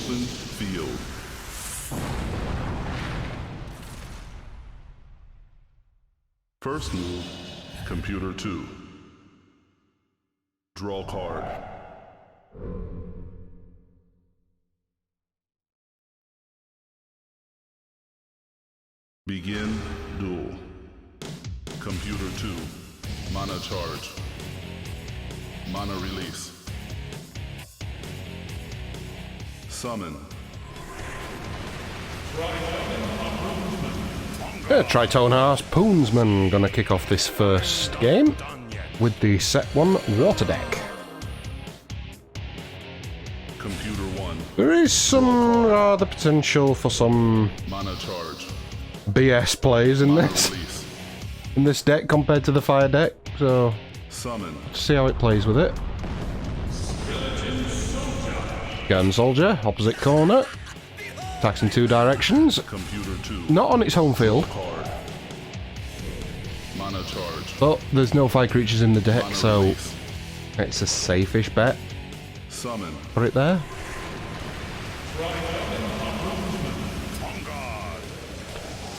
Open field. First move, computer 2. Draw card. Begin duel. Computer 2. Mana charge. Mana release. Summon. Tritone Harpoonsman gonna kick off this first game with the set 1 water deck. Computer 1. There is some rather potential for some Mana charge. BS plays in Mana this release. deck compared to the fire deck, so Summon. let's see how it plays with it. Gun Soldier, opposite corner. Attacks in 2 directions. Computer 2. Not on its home field, Card. Mana charge. but there's no fire creatures in the deck, Mana so release. it's a safe-ish bet. Summon. Put it there.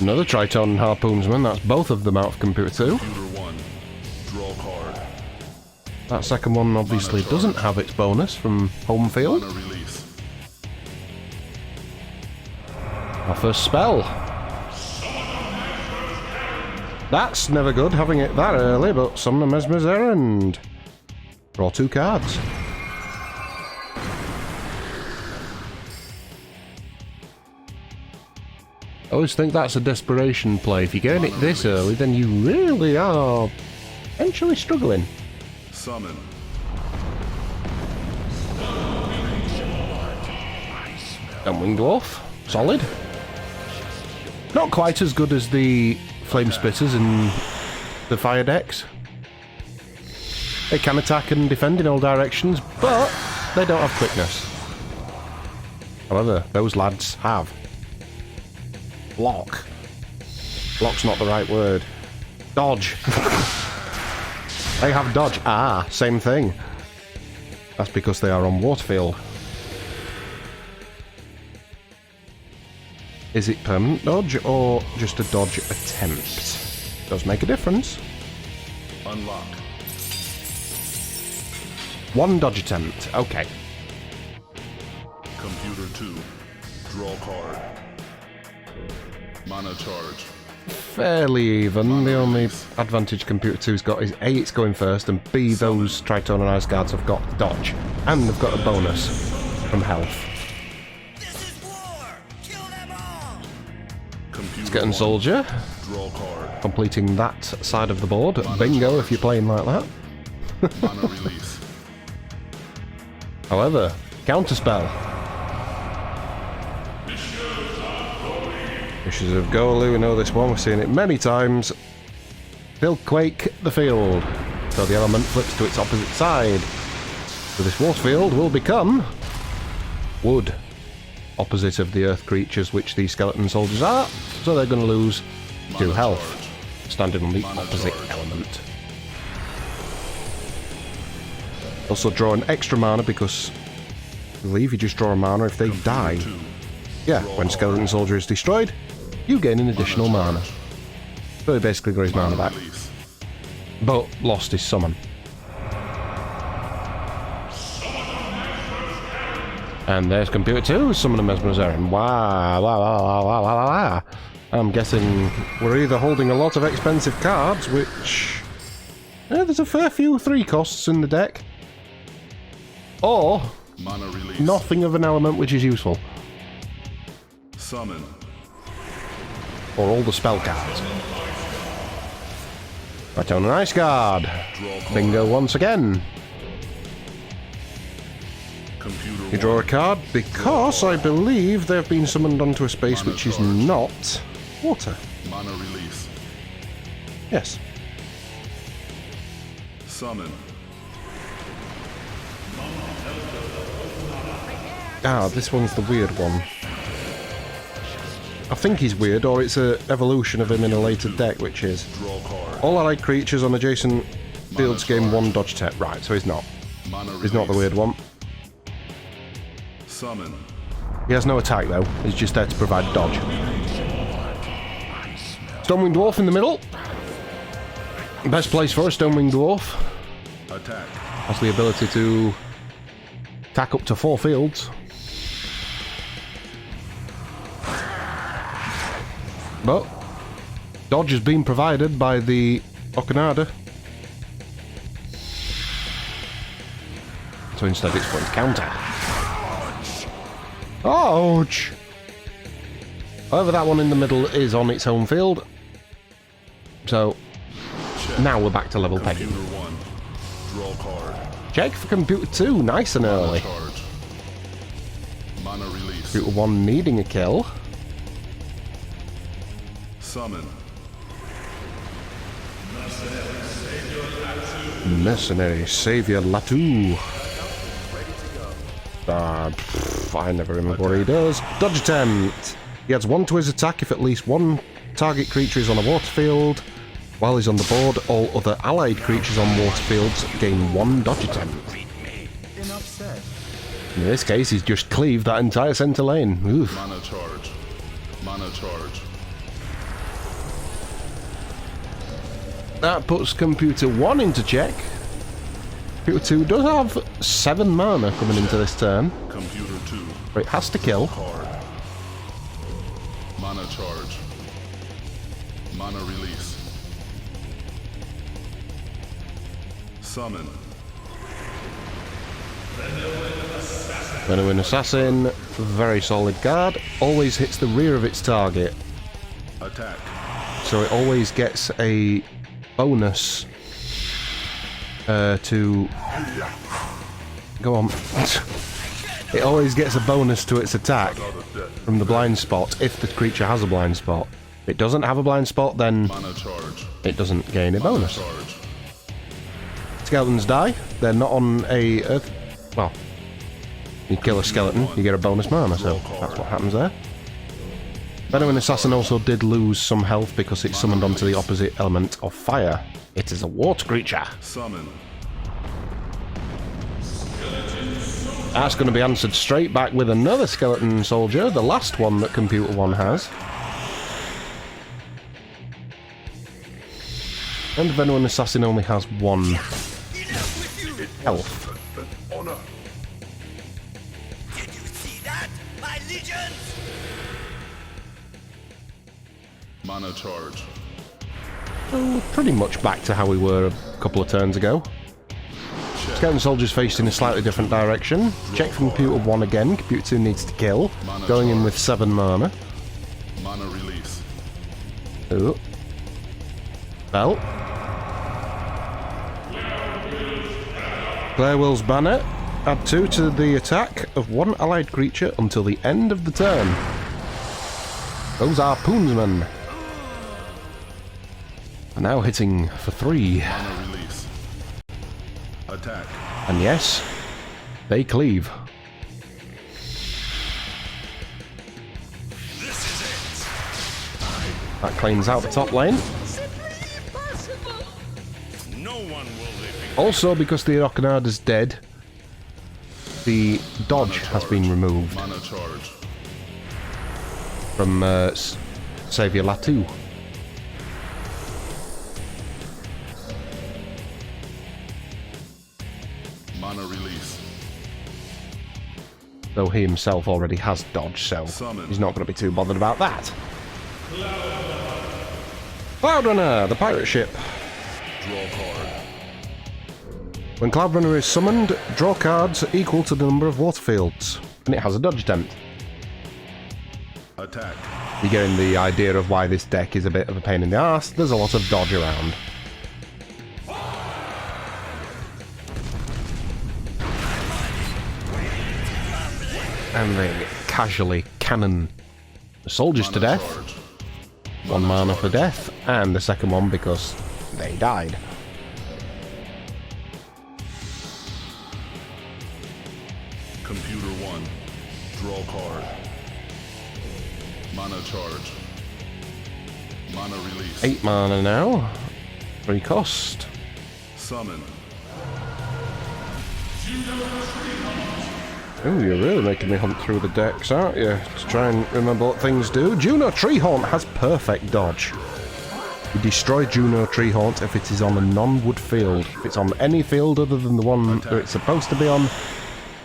Another Triton Harpoonsman, that's both of them out of Computer 2. Computer 1. Draw card. That second one obviously doesn't have its bonus from home field. Mana release. Our first spell. That's never good, having it that early, but summon a Mesmerizer and draw 2 cards. I always think that's a desperation play. If you're getting it this early, then you really are potentially struggling. Summon. And Winged Dwarf, solid. Not quite as good as the Flame Spitters in the fire decks. They can attack and defend in all directions, but they don't have quickness. However, those lads have block. Block's not the right word. Dodge. They have dodge. Ah, same thing. That's because they are on Waterfield. Is it permanent dodge or just a dodge attempt? Does make a difference. Unlock. 1 dodge attempt. Okay. Computer 2. Draw card. Mana charge. Fairly even. The only advantage Computer 2's got is A, it's going first, and B, those Triton and Ice Guards have got dodge. And they've got a bonus from health. Skeleton Soldier, Draw card. completing that side of the board. Bingo if you're playing like that. Mana release. However, counterspell. Wishes of Golu, we know this one, we've seen it many times. They'll quake the field, so the element flips to its opposite side. So this water field will become wood, opposite of the earth creatures which these skeleton soldiers are, so they're going to lose 2 health, standing on the opposite element. Also draw an extra mana because I believe you just draw a mana if they die. Yeah, when Skeleton Soldier is destroyed, you gain an additional mana. So he basically got his mana back, but lost his summon. And there's Computer 2, summon a Mesmerizarian. Wow, wow, wow, wow, wow, wow, wow. I'm guessing we're either holding a lot of expensive cards, which... there's a fair few 3 costs in the deck. Or nothing of an element which is useful. Summon. Or all the spell cards. Right on an Ice Guard. Bingo once again. You draw a card because I believe they have been summoned onto a space which is not water. Mana release. Yes. Summon. Ah, this one's the weird one. I think he's weird, or it's an evolution of him in a later deck, which is all allied creatures on adjacent fields gain 1 dodge attack. Right, so he's not. He's not the weird one. Summon. He has no attack though, he's just there to provide dodge. Stonewing Dwarf in the middle. Best place for a Stonewing Dwarf. Attack. Has the ability to attack up to 4 fields. But dodge has been provided by the Okanada. So instead it's going to counter. Ouch! However, that one in the middle is on its home field. So now we're back to level pegging. Computer 1. Draw card. Check for Computer 2, nice and early. Charge. Mana release. Computer 1 needing a kill. Summon. Mercenary Savior Latu. I never remember what he does. Dodge attempt. He adds 1 to his attack if at least 1 target creature is on a water field. While he's on the board, all other allied creatures on water fields gain 1 dodge attempt. In this case, he's just cleaved that entire centre lane. Oof. Mana charge. Mana charge. That puts Computer 1 into check. Computer 2 does have 7 mana coming into this turn. Computer 2. But it has to kill. Card. Mana charge. Mana release. Summon. Venomous Assassin, very solid card. Always hits the rear of its target. Attack. So it always gets a bonus to... Go on. It always gets a bonus to its attack from the blind spot if the creature has a blind spot. If it doesn't have a blind spot, then Mana charge. it doesn't gain a bonus. Charge. Skeletons die. They're not on a earth... Well, you kill a skeleton, you get a bonus mana, so that's what happens there. Venomous Assassin also did lose some health because it's summoned onto the opposite element of fire. It is a water creature. Summon. That's going to be answered straight back with another skeleton soldier, the last one that Computer 1 has. And Venomous Assassin only has 1 health. Did you see that, my legions? Mana charge. So pretty much back to how we were a couple of turns ago. Skeleton soldiers faced in a slightly different direction. Check from Computer 1 again. Computer 2 needs to kill. Going in with 7 mana. Mana release. Ooh. Bell. Claire Will's Banner. Add 2 to the attack of 1 allied creature until the end of the turn. Those are Poonsmen. Are now hitting for 3. Mana release. Attack. And yes, they cleave. That cleans out the top lane. No one will live. Also, because the Okanada's dead, the dodge has been removed Mana charge. from Savior Latu. Mana release. Though he himself already has dodge, so he's not going to be too bothered about that. Cloudrunner, the pirate ship. Draw card. When Cloudrunner is summoned, draw cards equal to the number of water fields, and it has a dodge attempt. Attack. You're getting the idea of why this deck is a bit of a pain in the arse. There's a lot of dodge around. And they casually cannon the soldiers to death. Charge. 1 mana for death, and the second one because they died. Computer 1. Draw card. Mana charge. Mana release. 8 mana now. 3 cost. Summon. Oh, you're really making me hunt through the decks, aren't you? To try and remember what things do. Juno Tree Haunt has perfect dodge. You destroy Juno Tree Haunt if it is on a non-wood field. If it's on any field other than the one that it's supposed to be on,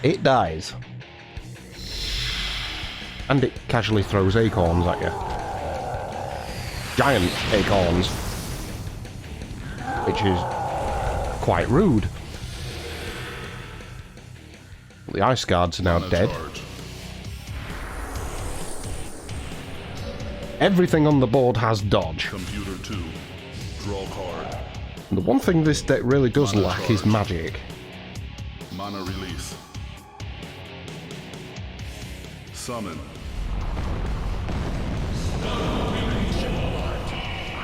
it dies. And it casually throws acorns at you. Giant acorns. Which is quite rude. The ice guards are now dead. Everything on the board has dodge. Computer 2. Draw card. And the one thing this deck really does lack is magic. Mana release. Summon.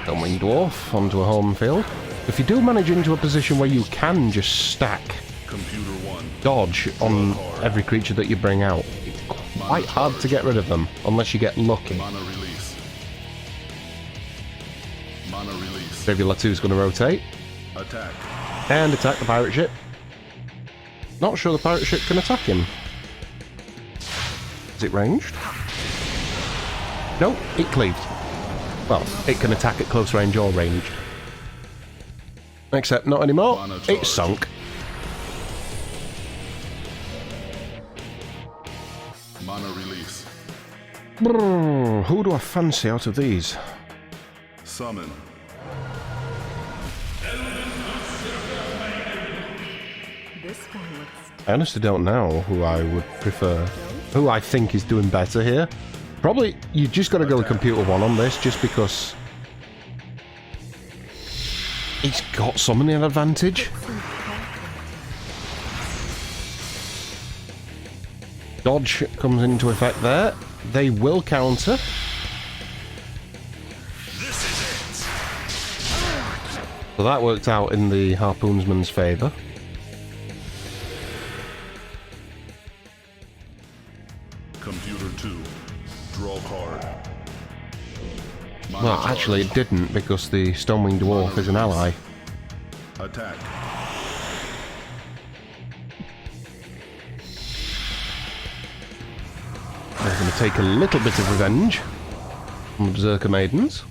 Stormwing Dwarf onto a home field. If you do manage into a position where you can just stack Computer 1. dodge on every creature that you bring out, it's quite hard to get rid of them, unless you get lucky. Mana release. Mana release. Saviour Latu's going to rotate. Attack. And attack the pirate ship. Not sure the pirate ship can attack him. Is it ranged? No, it cleaved. Well, it can attack at close range or ranged. Except not anymore. It's sunk. Mana release. Brrr, who do I fancy out of these? Summon. I honestly don't know who I would prefer. Who I think is doing better here. Probably, you just got to go with Computer 1 on this, just because he's got summoning advantage. Dodge comes into effect there. They will counter. So that worked out in the Harpoonsman's favour. Computer 2. Draw card. Mana Well, charge. actually it didn't, because the Stormwing Dwarf is an ally. Attack. They're going to take a little bit of revenge on the Berserker Maidens.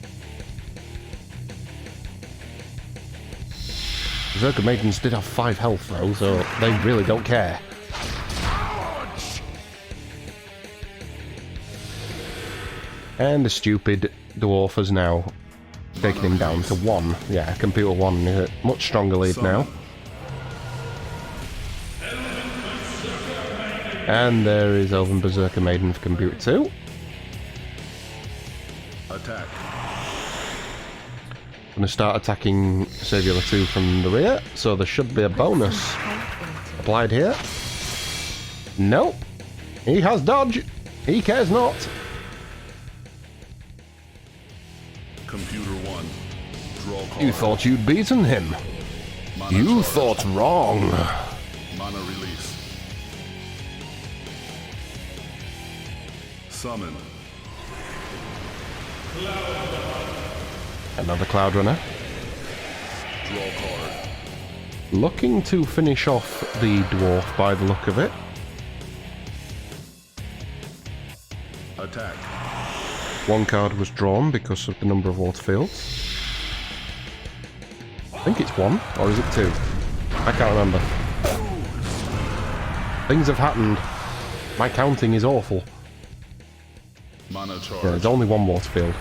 Berserker Maidens did have 5 health though, so they really don't care. And the stupid dwarf has now taken him down to 1. Yeah, Computer 1 is a much stronger lead now. And there is Elven Berserker Maiden for Computer 2. Attack. Going to start attacking Saviour Latu from the rear, so there should be a bonus applied here. Nope. He has dodge. He cares not. Computer 1. Draw card. You thought you'd beaten him. Mana You charge. thought wrong. Mana release. Summon. Another Cloudrunner. Draw card. Looking to finish off the dwarf by the look of it. Attack. 1 card was drawn because of the number of water fields. I think it's 1, or is it 2? I can't remember. Things have happened. My counting is awful. Mana charge. Yeah, there's only 1 water field.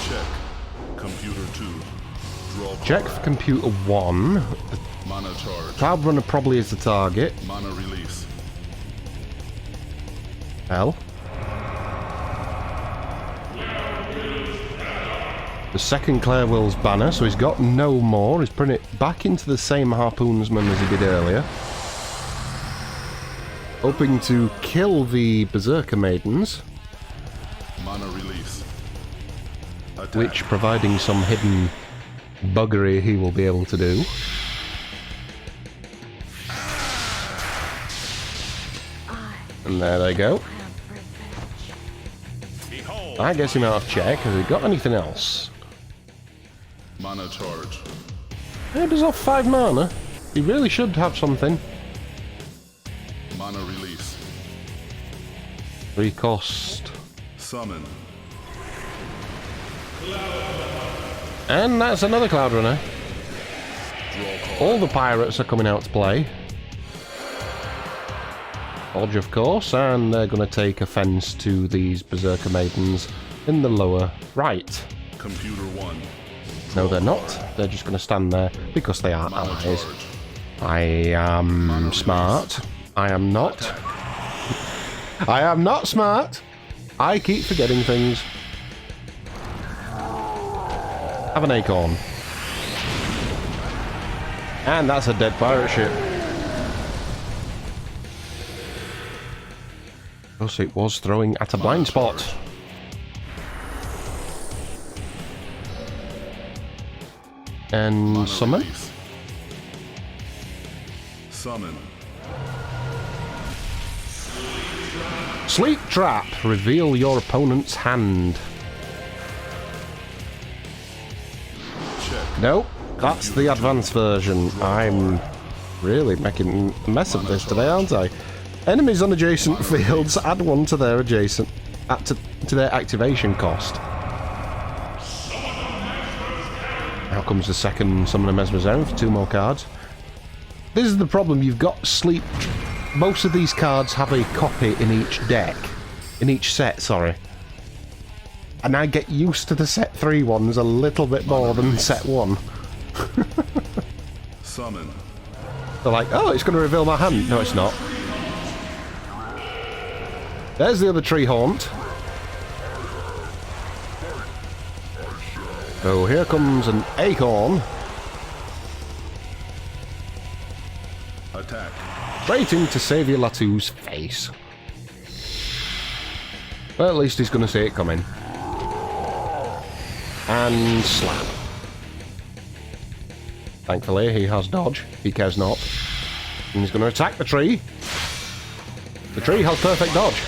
Check. Computer 2. Draw card. Check for Computer 1. The Mana charge. Cloudrunner probably is the target. Mana release. L. The second Claire Will's banner, so he's got no more. He's putting it back into the same Harpoonsman as he did earlier. Hoping to kill the Berserker Maidens, Mana release. Attack. which, providing some hidden buggery, he will be able to do. And there they go. Behold, I guess he might have check. Has he got anything else? Mana charge. He does have 5 mana. He really should have something. Mana release. 3 cost. Summon. And that's another Cloudrunner. Draw card. All the pirates are coming out to play. Dodge, of course, and they're going to take offence to these Berserker Maidens in the lower right. Computer 1. No, they're not. They're just going to stand there because they are Mana allies. charge. I am smart. I am not. I am not smart. I keep forgetting things. Have an Acorn. And that's a dead pirate ship. Plus it was throwing at a blind spot. And Mana summon. release. Summon. Sleep Trap. Reveal your opponent's hand. Check. Nope, that's the advanced version. I'm really making a mess of this today, aren't I? Enemies on adjacent fields add 1 to their adjacent to their activation cost. Now comes the second Summoner Mesmerization for 2 more cards. This is the problem. You've got sleep. Most of these cards have a copy in each deck, in each set. Sorry. And I get used to the set 3 ones a little bit more than set 1. Summon. They're like, oh, it's going to reveal my hand. No, it's not. There's the other Tree Haunt. So here comes an Acorn. Attack. Straight into Saviour Latu's face. Well, at least he's going to see it coming. And slap. Thankfully, he has dodge. He cares not. And he's going to attack the tree. The tree has perfect dodge.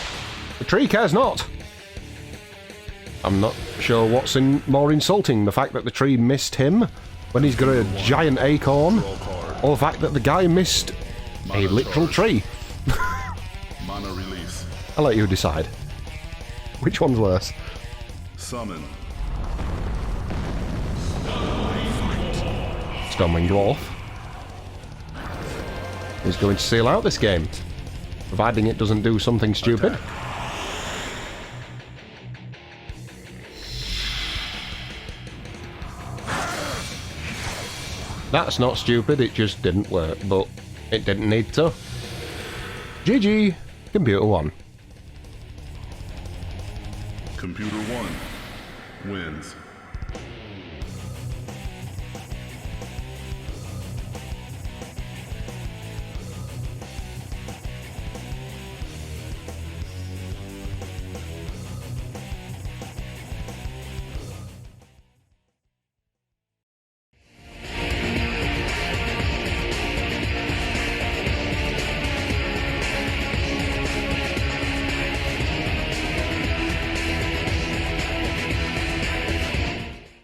The tree cares not. I'm not sure what's more insulting. The fact that the tree missed him when he's got a giant acorn. Draw card. Or the fact that the guy missed a literal tree. Mana release. I'll let you decide. Which one's worse? Summon. Stormwing Dwarf is going to seal out this game, providing it doesn't do something stupid. Attack. That's not stupid, it just didn't work, but it didn't need to. GG, Computer 1. Computer 1 wins.